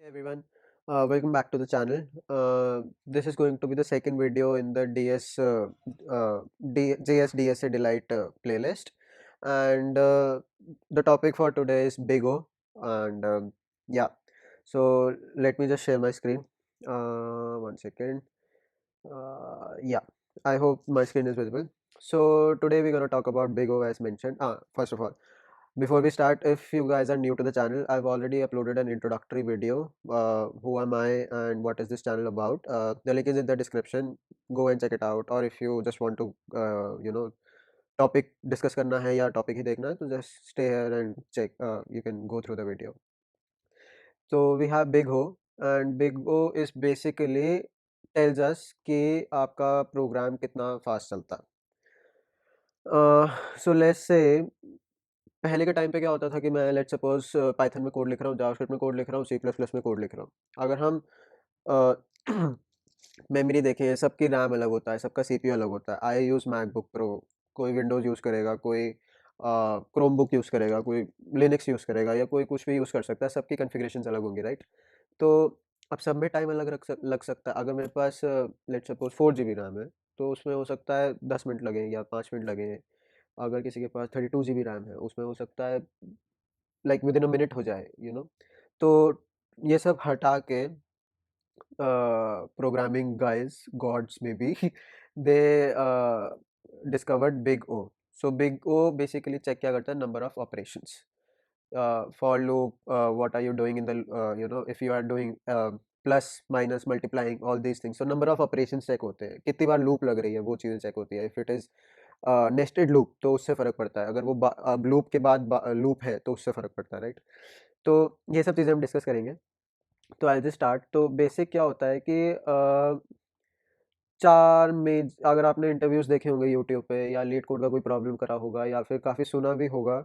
Hey everyone, welcome back to the channel. This is going to be the second video in the JS DSA Delight playlist, and the topic for today is Big O. And yeah, so let me just share my screen. One second. Yeah, I hope my screen is visible. So today we're gonna talk about Big O as mentioned. First of all, before we start, if you guys are new to the channel, I've already uploaded an introductory video. Who am I and what is this channel about? The link is in the description. Go and check it out. Or if you just want to, topic discuss करना है या topic ही देखना है, तो just stay here and check. You can go through the video. So we have Big O, and Big O is basically tells us कि आपका programme कितना fast चलता है। सो लेट्स से पहले के टाइम पे क्या होता था कि मैं लेट्स सपोज पाइथन में कोड लिख रहा हूँ, जावास्क्रिप्ट में कोड लिख रहा हूँ, सी प्लस प्लस में कोड लिख रहा हूँ। अगर हम मेमोरी देखें, सबकी रैम अलग होता है, सबका सीपीयू अलग होता है। आई यूज़ मैकबुक प्रो, कोई विंडोज़ यूज़ करेगा, कोई क्रोम बुक यूज़ करेगा, कोई लिनक्स यूज़ करेगा या कोई कुछ भी यूज़ कर सकता है। सबकी कॉन्फ़िगरेशंस अलग होंगी, राइट? तो अब सब में टाइम अलग लग सकता है। अगर मेरे पास लेट्स सपोज 4 जीबी रैम है, तो उसमें हो सकता है 10 मिनट लगें या 5 मिनट लगें। अगर किसी के पास 32 जीबी रैम है, उसमें हो सकता है लाइक विदिन अ मिनट हो जाए, तो ये सब हटा के प्रोग्रामिंग गाइज गॉड्स में भी they discovered big O. So big O basically check क्या करता है, number of operations, for loop, what are you doing in the if you are doing plus minus multiplying all these things, so number of operations check होते हैं, कितनी बार loop लग रही है वो चीज़ें चेक होती है। If it is nested loop तो उससे फर्क पड़ता है, अगर वो लूप के बाद लूप है तो उससे फर्क पड़ता है, राइट? तो ये सब चीज़ें हम डिस्कस करेंगे। तो आई जस्ट स्टार्ट। तो बेसिक क्या होता है कि चार मेज अगर आपने इंटरव्यूज देखे होंगे यूट्यूब पे या लीड कोड का कोई प्रॉब्लम करा होगा या फिर काफ़ी सुना भी होगा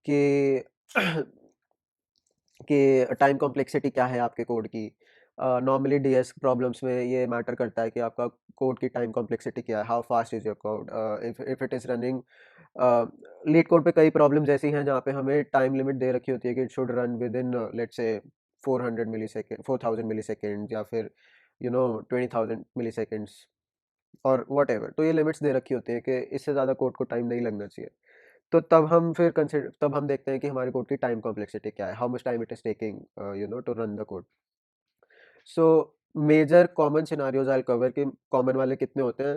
कि कि टाइम कॉम्प्लेक्सिटी क्या है आपके कोड की। नॉर्मली डीएस प्रॉब्लम्स में ये मैटर करता है कि आपका कोड की टाइम कॉम्प्लेक्सिटी क्या है, how fast is your code, if it is running. Leet code पे कई प्रॉब्लम्स ऐसी हैं जहाँ पे हमें टाइम लिमिट दे रखी होती है कि it should run within let's say 400 milli second, 4000 milli second, या फिर 20,000 मिली सेकेंड्स और वट एवर। तो ये लिमिट्स दे रखी होती है कि इससे ज़्यादा कोड को टाइम नहीं लगना चाहिए। तो तब हम देखते हैं कि हमारे कोड की टाइम कॉम्प्लेक्सिटी क्या है, how much time it is taking to run the code. So major common scenarios I cover कि कॉमन वाले कितने होते हैं।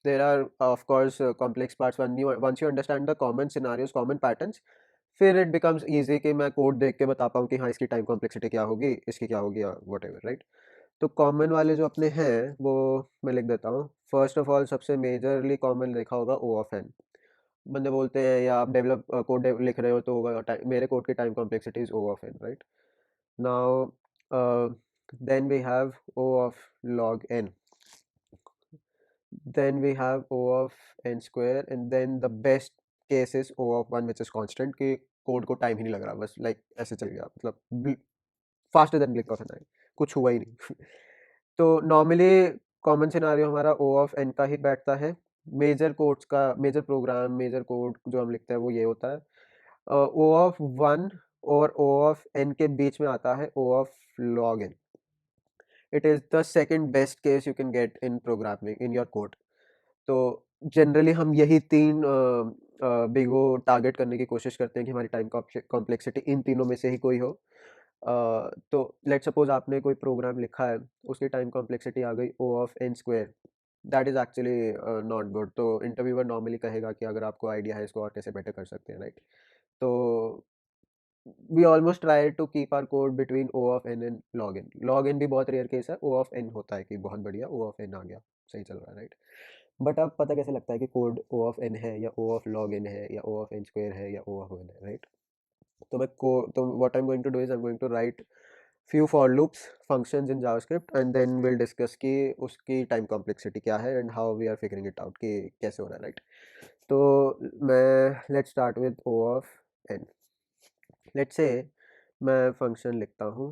There are of course complex parts, once you understand the common scenarios, common patterns, फिर it becomes easy कि मैं code देख के बता पाऊँ कि हाँ इसकी टाइम कॉम्प्लेक्सिटी क्या होगी, इसकी क्या होगी, वट एवर, राइट? तो कॉमन वाले जो अपने हैं वो मैं लिख देता हूँ। फर्स्ट ऑफ ऑल सबसे मेजरली कॉमन देखा होगा ओ ऑफ एन। बंदे बोलते हैं या आप कोड लिख रहे हो तो होगा मेरे कोड की time complexity is O of N, right? Now then we have O of log n, then we have o of n square, and then the best case is o of 1 which is constant, कि code को time ही नहीं लग रहा, बस like ऐसे चल गया, मतलब faster than blink of an eye, कुछ हुआ ही नहीं। तो नॉर्मली कॉमन सिनारियो हमारा ओ ऑफ एन का ही बैठता है। मेजर कोड्स का, मेजर प्रोग्राम, मेजर कोड जो हम लिखते हैं वो ये होता है। ओ ऑफ वन और ओ ऑफ एन के बीच में आता है O of log n. It is the second best case you can get in programming in your code. तो जनरली हम यही तीन बिगो टारगेट करने की कोशिश करते हैं कि हमारी टाइम कॉम्प्लेक्सिटी इन तीनों में से ही कोई हो। तो लेट सपोज आपने कोई प्रोग्राम लिखा है, उसकी टाइम कॉम्प्लेक्सिटी आ गई O of n square, that is actually not good. तो इंटरव्यूअर नॉर्मली कहेगा कि अगर आपको आइडिया है इसको और कैसे बेटर कर सकते हैं, राइट? तो we almost try to keep our code between O of N and log N. Log N भी बहुत रेयर केस है, ओ ऑफ एन होता है कि बहुत बढ़िया ओ ऑफ एन आ गया, सही चल रहा है, राइट? बट अब पता कैसे लगता है कि कोड ओ ऑफ एन है या ओ ऑफ लॉग एन है या ओ ऑफ एन स्क्वायर है या ओ ऑफ एन है, राइट? तो what I am going to do is I am going to write few for loops functions in JavaScript, and then we'll discuss कि उसकी time complexity क्या है and how we are figuring it out कि कैसे हो रहा है, right? तो मैं let's start with O of n. Let's say मैं function लिखता हूँ।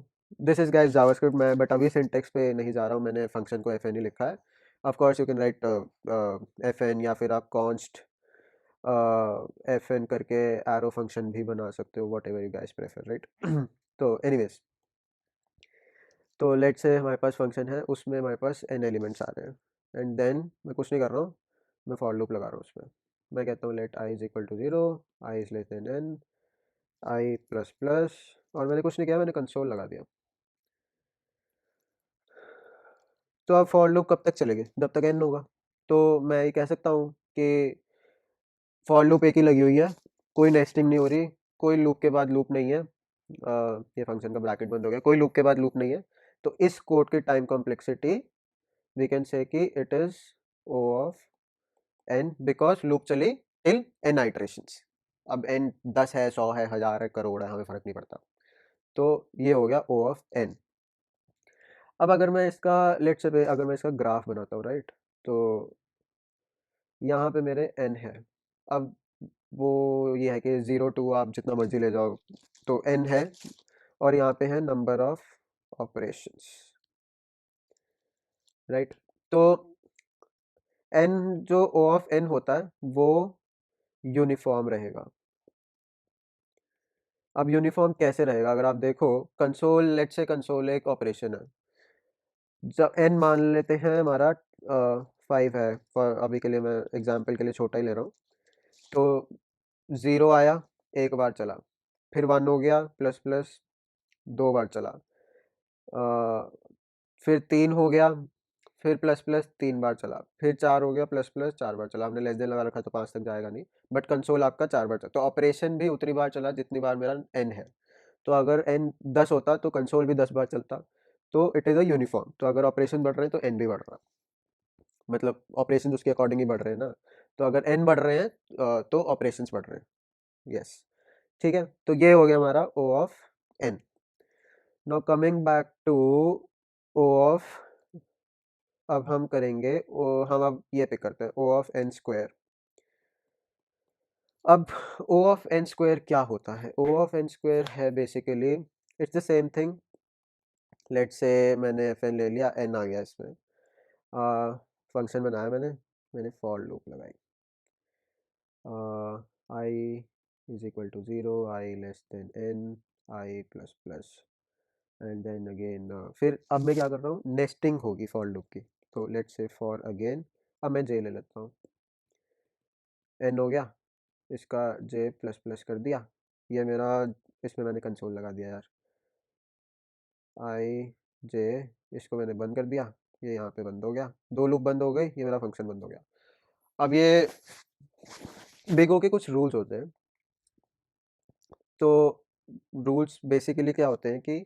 This is guys JavaScript, मैं but अभी syntax पे नहीं जा रहा हूँ, मैंने function को fn ही लिखा है। Of course you can write fn, या फिर आप const fn करके arrow function भी बना सकते हो, whatever you guys prefer, right? तो anyways, तो लेट से हमारे पास फंक्शन है, उसमें हमारे पास n एलिमेंट्स आ रहे हैं एंड देन मैं कुछ नहीं कर रहा हूँ, मैं फॉर लूप लगा रहा हूँ उसमें। मैं कहता हूँ let i is equal to 0, i is less than n, i plus plus, और मैंने कुछ नहीं किया, मैंने कंसोल लगा दिया। तो अब फॉर लूप कब तक चलेगी? जब तक n होगा। तो मैं ये कह सकता हूँ कि फॉर लूप एक ही लगी हुई है, कोई नेस्टिंग नहीं हो रही, कोई लूप के बाद लूप नहीं है। ये फंक्शन का ब्रैकेट बंद हो गया, कोई लूप के बाद लूप नहीं है। तो इस कोड की time complexity we can say कि it is O of n, because loop चली टिल n आइटरेशंस। अब n 10 है, 100 है, 1000 है, करोड़ है, हमें फर्क नहीं पड़ता। तो ये हो गया ओ ऑफ n। अब अगर मैं इसका लेट से अगर मैं इसका ग्राफ बनाता हूँ, राइट, तो यहाँ पे मेरे n है। अब वो ये है कि 0 to आप जितना मर्जी ले जाओ, तो n है, और यहाँ पे है नंबर ऑफ ऑपरेशंस, राइट। तो n जो o ऑफ n होता है वो यूनिफॉर्म रहेगा। अब यूनिफॉर्म कैसे रहेगा? अगर आप देखो कंसोल, लेट से कंसोल एक ऑपरेशन है, जब n मान लेते हैं हमारा 5 है, फॉर अभी के लिए मैं एग्जांपल के लिए छोटा ही ले रहा हूँ। तो 0 आया, एक बार चला, फिर 1 हो गया प्लस प्लस, 2 बार चला, फिर 3 हो गया, फिर प्लस प्लस 3 बार चला, फिर 4 हो गया प्लस प्लस 4 बार चला। हमने लेस देन लगा रखा तो 5 तक जाएगा नहीं, बट कंसोल आपका 4 बार चला, तो ऑपरेशन भी उतनी बार चला जितनी बार मेरा n है। तो अगर n 10 होता तो कंसोल भी 10 बार चलता, तो इट इज़ अ यूनिफॉर्म। तो अगर ऑपरेशन बढ़ रहे हैं तो n भी बढ़ रहा है, मतलब ऑपरेशन उसके अकॉर्डिंग ही बढ़ रहे हैं ना। तो अगर n बढ़ रहे हैं तो ऑपरेशंस बढ़ रहे हैं। यस, ठीक है। तो ये हो गया हमारा o of n। Now coming back to o of, अब हम करेंगे हम अब ये पिक करते हैं o ऑफ n स्क्वायर। अब o ऑफ n स्क्वायर क्या होता है? o ऑफ n स्क्वायर है basically it's the same thing. Let say मैंने fn ले लिया, n आ गया इसमें, फंक्शन बनाया मैंने फॉर लूप लगाई, i is equal to 0, i less than n, i plus plus, and then again फिर अब मैं क्या कर रहा हूँ, नेस्टिंग होगी फॉर लूप की। तो लेट्स से फॉर अगेन, अब मैं j ले लेता हूँ, n हो गया, इसका j प्लस प्लस कर दिया, ये मेरा, इसमें मैंने कंसोल लगा दिया यार, i j, इसको मैंने बंद कर दिया, ये यहाँ पे बंद हो गया, दो लूप बंद हो गई, ये मेरा फंक्शन बंद हो गया। अब ये बिग ओ के कुछ रूल्स होते हैं। तो रूल्स बेसिकली क्या होते हैं कि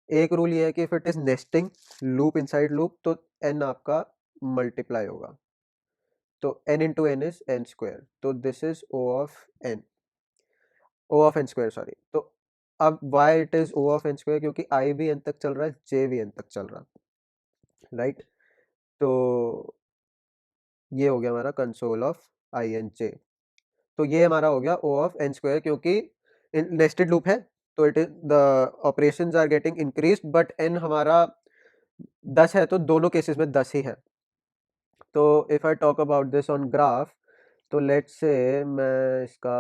एक रूल ये है कि if it is nesting loop inside loop, तो n आपका मल्टीप्लाई होगा, तो n into n is n square, तो this is o of n square, sorry. तो अब why it is o of n square, क्योंकि i भी n तक चल रहा है, j भी n तक चल रहा है, राइट। तो ये हो गया हमारा console of I N J. तो ये हमारा हो गया o ऑफ n स्क्वायर, क्योंकि नेस्टेड लूप है, तो it is the operations are getting increased, but n हमारा 10 है, तो दोनों केसेस में 10 ही है। तो if I talk about this on graph, तो लेट्स से मैं इसका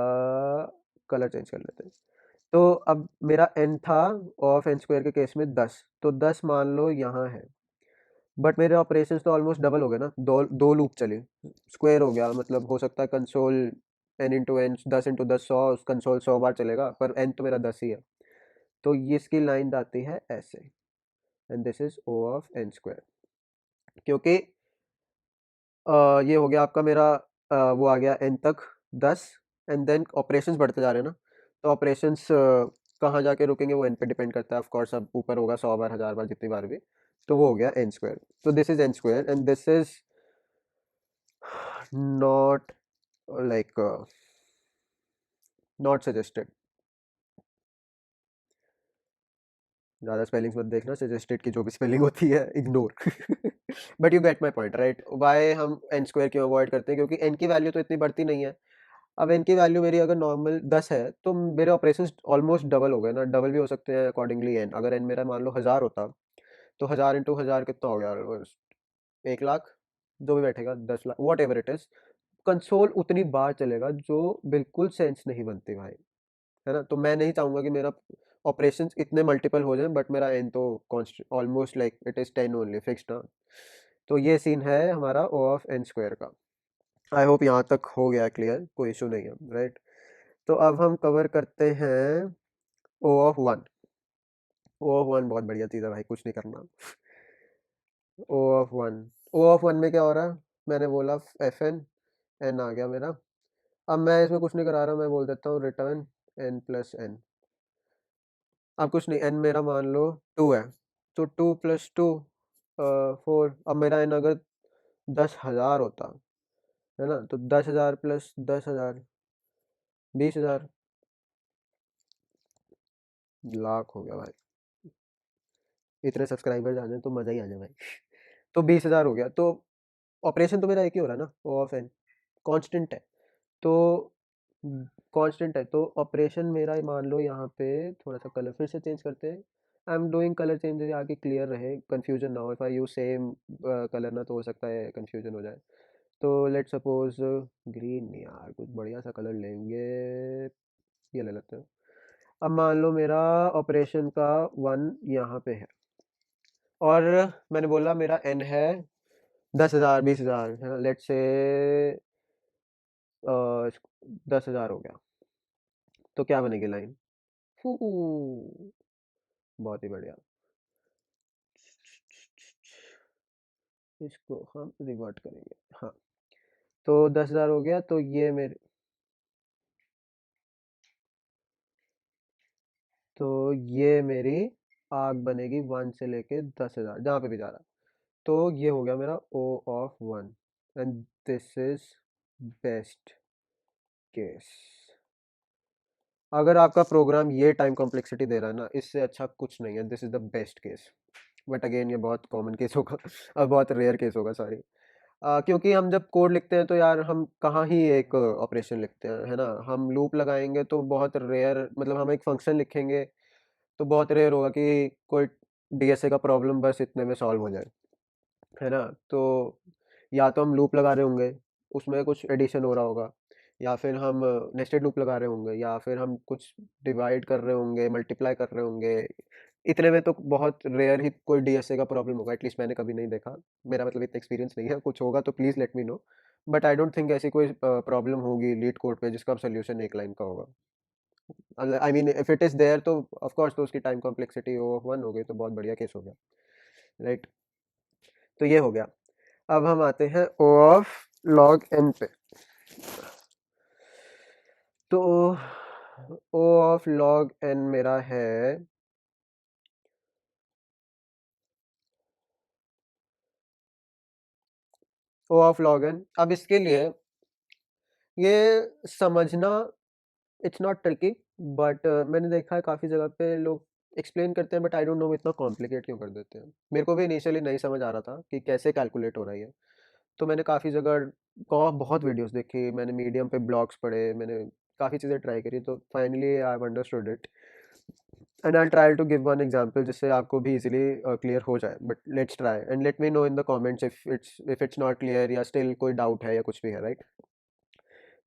कलर चेंज कर लेते हैं। तो अब मेरा n था ऑफ n स्क्वायर के केस में 10, तो 10 मान लो यहाँ है, बट मेरे ऑपरेशंस तो ऑलमोस्ट डबल हो गए ना, दो दो लूप चली, स्क्वायर हो गया, मतलब हो सकता है console n into N, 10 into 10 100, console 100 बार चलेगा, पर n तो मेरा 10 ही है। तो ये इसकी लाइन आती है ऐसे, and this is o of n square, क्योंकि ये हो गया आपका मेरा वो आ गया n तक 10, एंड देन ऑपरेशंस बढ़ते जा रहे हैं ना, तो ऑपरेशंस कहाँ जाके रुकेंगे वो n पे डिपेंड करता है, ऑफ कोर्स। अब ऊपर होगा 100 बार, 1000 बार, जितनी बार भी, तो वो हो गया n स्क्वायर। तो this is n square and this is not like not suggested. ज़्यादा स्पेलिंग्स मत देखना, सजेस्टेड की जो भी स्पेलिंग होती है ignore. But you get my point, right. Why हम n स्क्वायर क्यों अवॉइड करते हैं? क्योंकि n की वैल्यू तो इतनी बढ़ती नहीं है। अब n की वैल्यू मेरी अगर नॉर्मल 10 है, तो मेरे ऑपरेशंस ऑलमोस्ट डबल हो गए ना, डबल भी हो सकते हैं अकॉर्डिंगली n। अगर n मेरा मान लो 1000 होता, तो 1000 इंटू 1000 कितना हो गया, 1 लाख, जो भी बैठेगा 10 lakh, what ever it is, console उतनी बार चलेगा, जो बिल्कुल सेंस नहीं बनती भाई, है ना। तो मैं नहीं चाहूंगा कि मेरा ऑपरेशंस इतने मल्टीपल हो जाएं बट मेरा n तो constant almost like it is 10 only fixed ना। तो ये सीन है हमारा ओ ऑफ एन स्क्वायर का। आई होप यहाँ तक हो गया क्लियर, कोई इशू नहीं है, राइट। तो अब हम कवर करते हैं O of one. O of one बहुत बढ़िया चीज़ है भाई, कुछ नहीं करना। O of one, O of one में क्या हो रहा है, मैंने बोला एफ एन, एन आ गया मेरा। अब मैं इसमें कुछ नहीं करा रहा, मैं बोल देता हूँ रिटर्न एन प्लस एन। अब कुछ नहीं, एन मेरा मान लो 2 है, तो 2 प्लस 2 4। अब मेरा एन अगर 10,000 होता है ना, तो 10,000 प्लस 10,000 20,000, लाख हो गया भाई। इतने सब्सक्राइबर्स आ जाए तो मज़ा ही आ जाए भाई। तो 20,000 हो गया, तो ऑपरेशन तो मेरा एक ही हो रहा है ना, ओ ऑफ एन कांस्टेंट है। तो कांस्टेंट है, तो ऑपरेशन मेरा मान लो यहाँ पे थोड़ा सा कलर फिर से चेंज करते हैं। I am doing colour changes ताकि क्लियर रहे, कंफ्यूजन ना हो। If I use same colour ना तो हो सकता है कंफ्यूजन हो जाए। तो लेट सपोज ग्रीन नहीं यार, कुछ बढ़िया सा कलर लेंगे, ये ले लेते हैं। अब मान लो मेरा ऑपरेशन का वन यहाँ पे है, और मैंने बोला मेरा एन है 10,000 20,000 है ना, लेट से 10,000 हो गया। तो क्या बनेगी लाइन, बहुत ही बढ़िया। इसको हम रिवर्ट करेंगे, हाँ। तो 10,000 हो गया, तो ये मेरे, तो ये मेरी आग बनेगी 1 से लेके 10,000 जहाँ पे भी जा रहा। तो ये हो गया मेरा O of one, and this is best case. अगर आपका प्रोग्राम ये टाइम कॉम्प्लेक्सिटी दे रहा है ना, इससे अच्छा कुछ नहीं है, this is the best case. But again ये बहुत कॉमन केस होगा, बहुत रेयर केस होगा, सॉरी। क्योंकि हम जब कोड लिखते हैं तो यार हम कहाँ ही एक ऑपरेशन लिखते हैं, है ना। हम लूप लगाएंगे तो बहुत रेयर, मतलब हम एक फंक्शन लिखेंगे तो बहुत रेयर होगा कि कोई डीएसए का प्रॉब्लम बस इतने में सॉल्व हो जाए, है ना। तो या तो हम लूप लगा रहे होंगे, उसमें कुछ एडिशन हो रहा होगा, या फिर हम नेस्टेड लूप लगा रहे होंगे, या फिर हम कुछ डिवाइड कर रहे होंगे, मल्टीप्लाई कर रहे होंगे। इतने में तो बहुत रेयर ही कोई डीएसए का प्रॉब्लम होगा, एटलीस्ट मैंने कभी नहीं देखा। मेरा मतलब इतना एक्सपीरियंस नहीं है, कुछ होगा तो please let me no. But I don't think ऐसी कोई प्रॉब्लम होगी लीड कोड पे जिसका सोल्यूशन एक लाइन का होगा। I mean if it is there तो ऑफ कोर्स तो उसकी time complexity O of one हो गई, तो बहुत बढ़िया केस हो गया, राइट। तो ये हो गया। अब हम आते हैं ओ ऑफ लॉग एन पे। तो ओ ऑफ लॉग एन मेरा है ओ ऑफ लॉग एन। अब इसके लिए ये समझना इट्स नॉट ट्रिकी, बट मैंने देखा है काफ़ी जगह पे लोग एक्सप्लेन करते हैं, बट आई डोंट नो इतना कॉम्प्लिकेट क्यों कर देते हैं। मेरे को भी इनिशियली नहीं समझ आ रहा था कि कैसे कैलकुलेट हो रहा है। तो मैंने काफ़ी जगह बहुत वीडियोस देखी, मैंने मीडियम पे ब्लॉग्स पढ़े, मैंने काफ़ी चीज़ें ट्राई करी, तो finally I have understood it. And I try to give one example जिससे आपको भी इजीली क्लियर हो जाए, but let's try and let me know in the comments if it's not clear या स्टिल कोई डाउट है या कुछ भी है, राइट।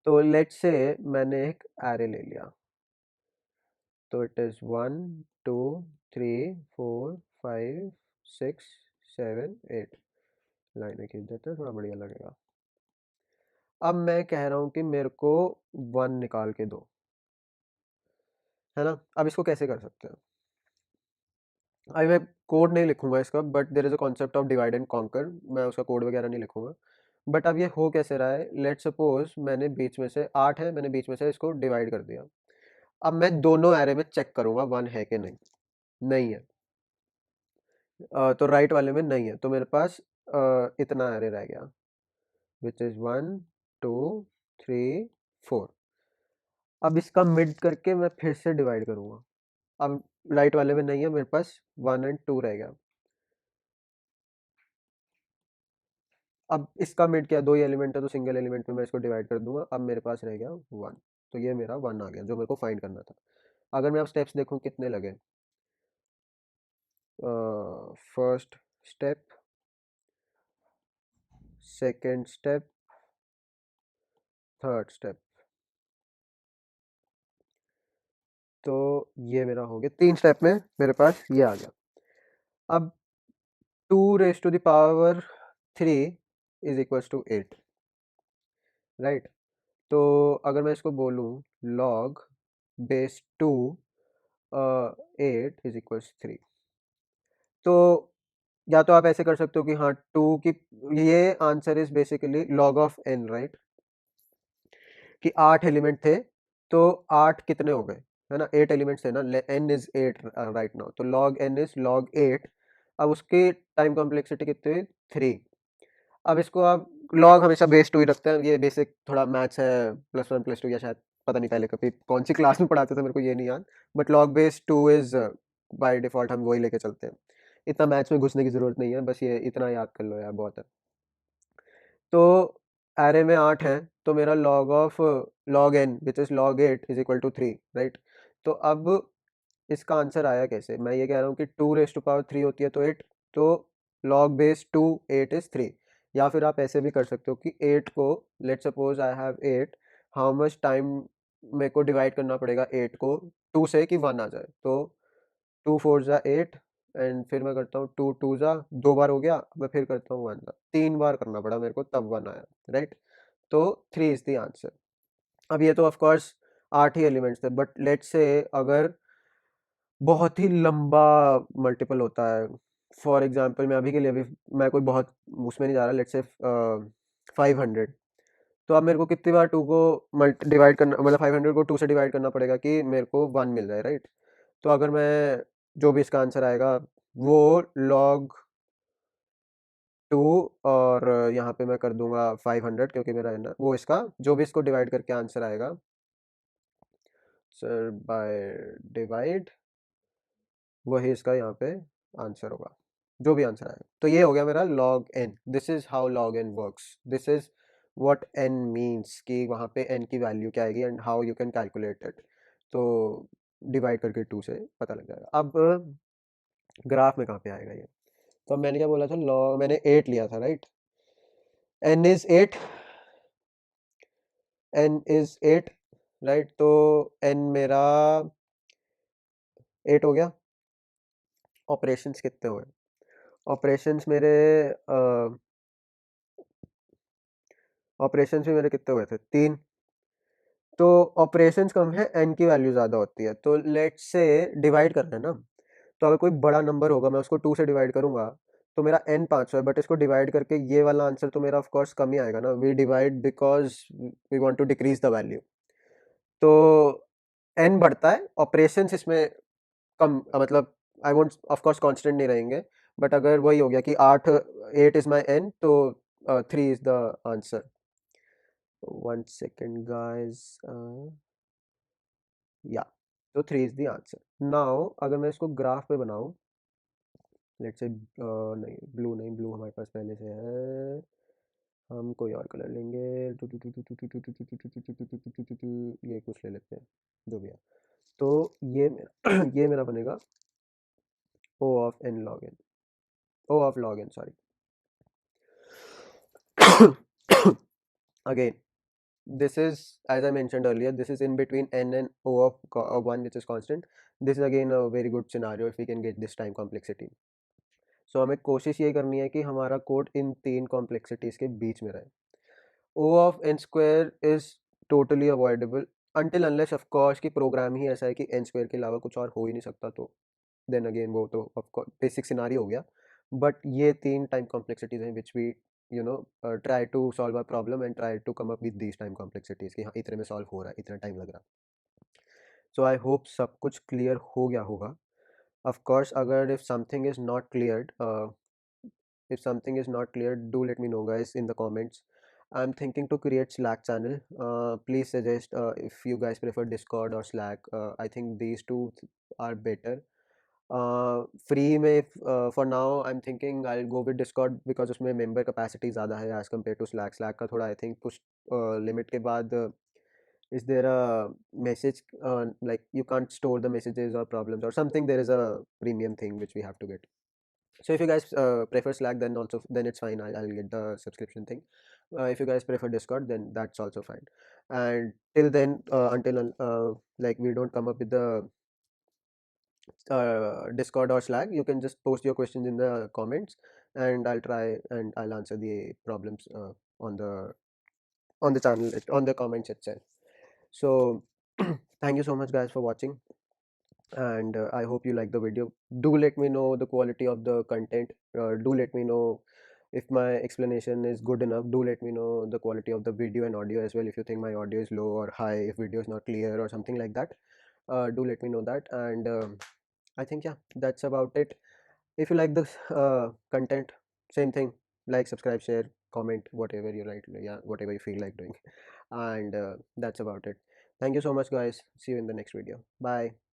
तो लेट्स से मैंने एक एरे ले लिया, तो इट इज़ 1 2 3 4 5 6 7 8। लाइनें खींच देते हैं, थोड़ा बढ़िया लगेगा। अब मैं कह रहा हूँ कि मेरे को 1 निकाल के दो, है ना। अब इसको कैसे कर सकते हैं, अभी मैं कोड नहीं लिखूंगा इसका, but there is a concept of divide and conquer, मैं उसका कोड वगैरह नहीं लिखूंगा। बट अब ये हो कैसे रहा है, लेट सपोज मैंने बीच में से 8 है, मैंने बीच में से इसको डिवाइड कर दिया। अब मैं दोनों एरे में चेक करूंगा 1 है कि नहीं, नहीं है। तो राइट वाले में नहीं है, तो मेरे पास इतना एरे रह गया, विच इज़ 1 2 3 4। अब इसका मिड करके मैं फिर से डिवाइड करूंगा। अब राइट वाले में नहीं है, मेरे पास 1 एंड 2 रह गया। अब इसका मिड क्या, दो ही एलिमेंट है तो सिंगल एलिमेंट में मैं इसको डिवाइड कर दूंगा। अब मेरे पास रह गया 1, तो ये मेरा 1 आ गया जो मेरे को फाइंड करना था। अगर मैं अब स्टेप्स देखूं कितने लगे, first step, second step, third step, तो ये मेरा हो गया 3 स्टेप में मेरे पास ये आ गया। अब 2 raise to the power 3 is equals to 8, right? तो अगर मैं इसको बोलूँ log बेस 2 8 इज़ इक्वल्स 3, तो या तो आप ऐसे कर सकते हो कि हाँ 2 की, ये answer is basically log of n, right? कि 8 एलिमेंट थे, तो 8 कितने हो गए, है ना? 8 एलिमेंट्स थे ना, n इज़ 8 राइट नाउ, तो log n इज़ log 8। अब उसकी टाइम कॉम्प्लेक्सिटी कितनी हुई? 3। अब इसको आप log हमेशा बेस 2 ही रखते हैं, ये बेसिक थोड़ा मैथ्स है, +1 +2 या शायद पता नहीं पहले कभी कौन सी क्लास में पढ़ाते थे, मेरे को ये नहीं याद, but log base 2 is by default हम वही लेके चलते हैं। इतना मैथ्स में घुसने की ज़रूरत नहीं है, बस ये इतना याद कर लो यार, बहुत है। तो एरे में 8 हैं, तो मेरा log n which is log 8 is equal to 3, right? तो अब इसका आंसर आया कैसे? मैं ये कह रहा हूँ कि 2 रेज़ टू पावर 3 होती है तो 8, तो log बेस 2 8 इज़ 3। या फिर आप ऐसे भी कर सकते हो कि 8 को, let's suppose I have 8, how much time मेरे को डिवाइड करना पड़ेगा 8 को 2 से कि 1 आ जाए, तो 2 4 जा 8, एंड फिर मैं करता हूँ 2 2 जा 2 बार हो गया, मैं फिर करता हूँ 1 जा 3 बार करना पड़ा मेरे को, तब 1 आया, राइट? तो 3 इज़ द आंसर। अब ये तो ऑफ कोर्स 8 ही एलिमेंट्स थे, बट लेट्स से अगर बहुत ही लंबा मल्टीपल होता है, फॉर एग्जांपल मैं अभी के लिए भी, मैं कोई बहुत उसमें नहीं जा रहा, लेट्स से 500, तो अब मेरे को कितनी बार 2 को डिवाइड करना, मतलब 500 को 2 से डिवाइड करना पड़ेगा कि मेरे को 1 मिल जाए, राइट? तो अगर मैं, जो भी इसका आंसर आएगा वो log 2, और यहाँ पे मैं कर दूंगा 500, क्योंकि मेरा है ना वो, इसका जो भी इसको डिवाइड करके आंसर आएगा सर बाय डिवाइड, वही इसका यहाँ पे आंसर होगा, जो भी आंसर आएगा। तो ये हो गया मेरा log n। This is how log n works, this is what n means, कि वहाँ पे n की वैल्यू क्या आएगी and how you can calculate it. तो डिवाइड करके 2 से पता लग जाएगा। अब ग्राफ में कहाँ पे आएगा ये? तो अब मैंने क्या बोला था, log मैंने 8 लिया था, right? n is 8, n is 8, right? तो n मेरा 8 हो गया। ऑपरेशंस कितने हुए? ऑपरेशंस मेरे ऑपरेशंस भी मेरे कितने हुए थे? 3। तो ऑपरेशंस कम है, n की वैल्यू ज़्यादा होती है, तो लेट्स से डिवाइड करना है ना, तो अगर कोई बड़ा नंबर होगा मैं उसको 2 से डिवाइड करूंगा, तो मेरा n 500 है, बट इसको डिवाइड करके ये वाला आंसर तो मेरा ऑफ कोर्स कम ही आएगा ना। We divide because we want to decrease the value, तो n बढ़ता है, ऑपरेशंस इसमें कम, मतलब I won't of course constant नहीं रहेंगे, बट अगर वही हो गया कि 8 इज माय n, तो 3 is the answer. 1 second guys, या, तो 3 इज द आंसर। नाउ अगर मैं इसको ग्राफ पे बनाऊं, लेट्स से नहीं ब्लू नहीं, ब्लू हमारे पास पहले से है, हम कोई और कलर लेंगे, ये कुछ ले लेते हैं, जो भी है। तो ये मेरा ये मेरा बनेगा O of n log n, O of log n, sorry। Again, this is, as I mentioned earlier, this is in between n and O of 1, which is constant. This is again a very good scenario if we can get this time complexity. So हमें कोशिश ये करनी है कि हमारा code इन 3 complexities के बीच में रहे। O of n square is totally avoidable until unless of course कि प्रोग्राम ही ऐसा है कि n square के अलावा कुछ और हो ही नहीं सकता, तो देन अगेन वो तो ऑफ कोर्स बेसिक सिनारियो हो गया। बट ये 3 टाइम कॉम्प्लेक्सिटीज हैं which we try to solve a problem and try to come up with these time complexities, कि हाँ इतने में सॉल्व हो रहा है, इतना टाइम लग रहा है। सो आई होप सब कुछ क्लियर हो गया होगा। ऑफ कोर्स अगर if something is not cleared, if something is not clear, do let me know guys in the comments. I'm thinking to create Slack channel. Please suggest if you guys prefer Discord or Slack. I think these two are better. Free में for now I'm thinking I'll go with Discord because उसमें member capacity ज़्यादा है as compared to Slack. Slack का थोड़ा I think push limit के बाद is there a message like you can't store the messages or problems or something, there is a premium thing which we have to get. So if you guys prefer Slack, then also then it's fine. I'll get the subscription thing. If you guys prefer Discord, then that's also fine. And till then, until like we don't come up with the Discord or Slack, you can just post your questions in the comments, and I'll try and I'll answer the problems on the channel, on the comments itself. So thank you so much guys for watching, and I hope you like the video. Do let me know the quality of the content. Do let me know if my explanation is good enough. Do let me know the quality of the video and audio as well. If you think my audio is low or high, if video is not clear or something like that, do let me know that. And I think, yeah, that's about it. If you like this content, same thing, like, subscribe, share, comment, whatever you like, yeah, whatever you feel like doing. And that's about it. Thank you so much guys. See you in the next video. Bye.